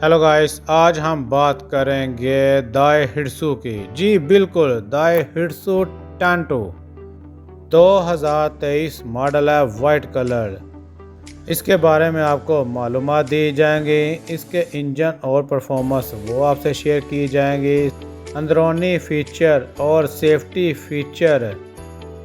Hello guys, आज हम बात करेंगे दाइहात्सु की। जी बिल्कुल, दाइहात्सु टैंटो 2023 मॉडल है, वाइट कलर। इसके बारे में आपको मालूमात दी जाएंगी। इसके इंजन और परफॉर्मेंस वो आपसे शेयर की जाएंगी। अंदरूनी फीचर और सेफ्टी फीचर,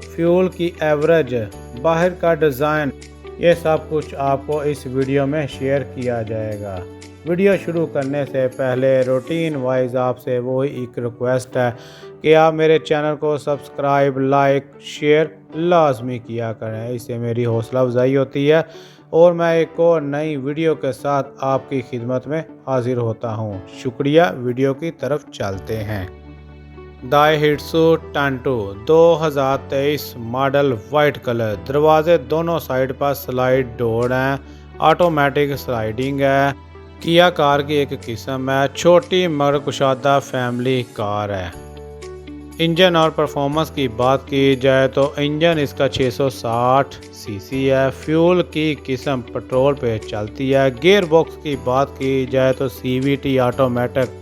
फ्यूल की एवरेज, बाहर का डिज़ाइन, ये सब कुछ आपको इस वीडियो में शेयर किया जाएगा। वीडियो शुरू करने से पहले रूटीन वाइज आपसे वो एक रिक्वेस्ट है कि आप मेरे चैनल को सब्सक्राइब, लाइक, शेयर लाजमी किया करें। इससे मेरी हौसला अफजाई होती है और मैं एक और नई वीडियो के साथ आपकी खिदमत में हाजिर होता हूँ। शुक्रिया। वीडियो की तरफ चलते हैं। दाइहात्सु टैंटो 2023 मॉडल, वाइट कलर। दरवाजे दोनों साइड पर स्लाइड डोर हैं, ऑटोमेटिक स्लाइडिंग है। किया कार की एक किस्म है, छोटी मगर कुशादा फैमिली कार है। इंजन और परफॉर्मेंस की बात की जाए तो इंजन इसका 660 सीसी है। फ्यूल की किस्म पेट्रोल पे चलती है। गियर बॉक्स की बात की जाए तो CVT ऑटोमेटिक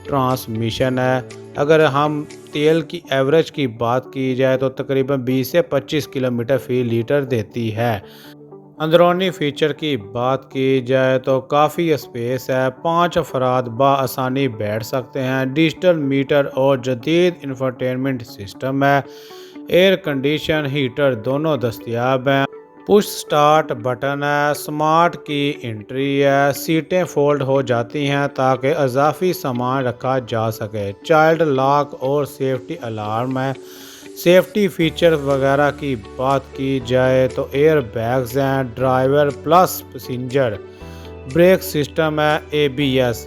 ट्रांसमिशन है। अगर हम तेल की एवरेज की बात की जाए तो तकरीबन 20 से 25 किलोमीटर फी लीटर देती है। अंदरूनी फीचर की बात की जाए तो काफ़ी स्पेस है, 5 अफराद बआसानी बैठ सकते हैं। डिजिटल मीटर और जदीद इंफोटेनमेंट सिस्टम है। एयर कंडीशन, हीटर दोनों दस्तयाब हैं। पुश स्टार्ट बटन है। स्मार्ट की एंट्री है। सीटें फोल्ड हो जाती हैं ताकि इजाफी सामान रखा जा सके। चाइल्ड लॉक और सेफ्टी अलार्म है। सेफ्टी फीचर वगैरह की बात की जाए तो एयर बैग्स हैं, driver plus passenger, brake system है, ABS,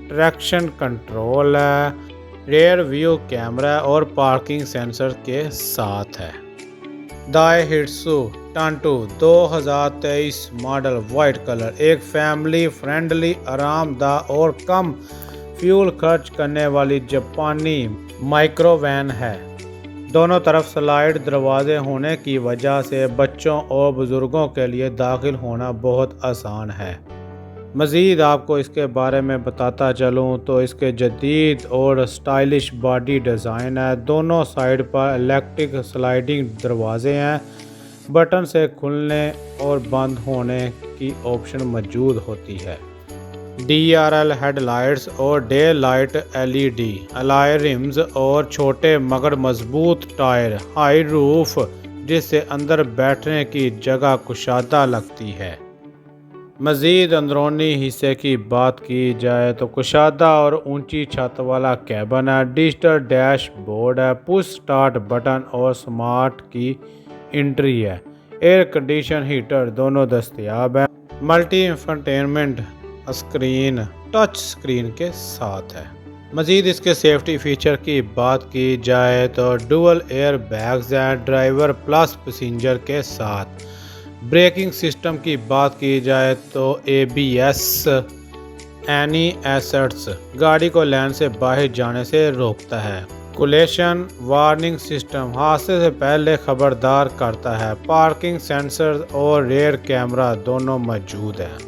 ट्रैक्शन कंट्रोल है, रेयर व्यू कैमरा और पार्किंग सेंसर के साथ है। दाइहात्सु टैंटो 2023 मॉडल, वाइट कलर, एक फैमिली फ्रेंडली, आरामदायक और कम फ्यूल खर्च करने वाली जापानी माइक्रो वैन है। दोनों तरफ स्लाइड दरवाजे होने की वजह से बच्चों और बुज़ुर्गों के लिए दाखिल होना बहुत आसान है। मज़ीद आपको इसके बारे में बताता चलूँ तो इसके जदीद और स्टाइलिश बॉडी डिज़ाइन है। दोनों साइड पर इलेक्ट्रिक स्लाइडिंग दरवाजे हैं। बटन से खुलने और बंद होने की ऑप्शन मौजूद होती है। DRL हेडलाइट्स और day light LED, alloy RIMS और छोटे मगर मजबूत टायर, हाई रूफ जिससे अंदर बैठने की जगह कुशादा लगती है। मज़ीद अंदरूनी हिस्से की बात की जाए तो कुशादा और ऊंची छत वाला कैबन है। डिजिटल डैश बोर्ड है। पुश स्टार्ट बटन और स्मार्ट की एंट्री है। एयर कंडीशन, हीटर दोनों दस्तयाब हैं। Multi infotainment screen touch screen के साथ है। मज़ीद इसके सेफ्टी फीचर की बात की जाए तो डुअल एयर बैग्स हैं, ड्राइवर प्लस पैसेंजर के साथ। ब्रेकिंग सिस्टम की बात की जाए तो ABS एनी एसेट्स गाड़ी को लेन से बाहर जाने से रोकता है। कोलेशन वार्निंग सिस्टम हादसे से पहले खबरदार करता है। पार्किंग सेंसर और रेयर कैमरा दोनों मौजूद हैं।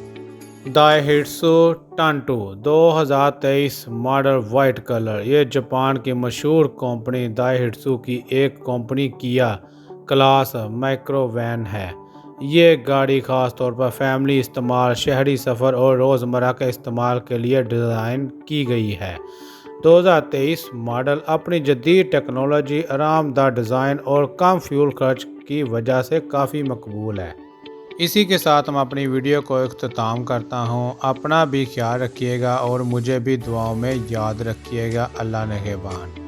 दाइहात्सु टैंटो 2023 मॉडल, वाइट कलर, ये जापान की मशहूर कंपनी दाइहात्सु की एक कंपनी किया क्लास माइक्रो वैन है। ये गाड़ी ख़ास तौर पर फैमिली इस्तेमाल, शहरी सफ़र और रोज़मर्रा के इस्तेमाल के लिए डिज़ाइन की गई है। 2023 मॉडल अपनी जदीद टेक्नोलॉजी, आरामदायक डिज़ाइन और कम फ्यूल खर्च की वजह से काफ़ी मकबूल है। इसी के साथ हम अपनी वीडियो को इख्तिताम करता हूँ। अपना भी ख्याल रखिएगा और मुझे भी दुआओं में याद रखिएगा। अल्लाह निगहबान।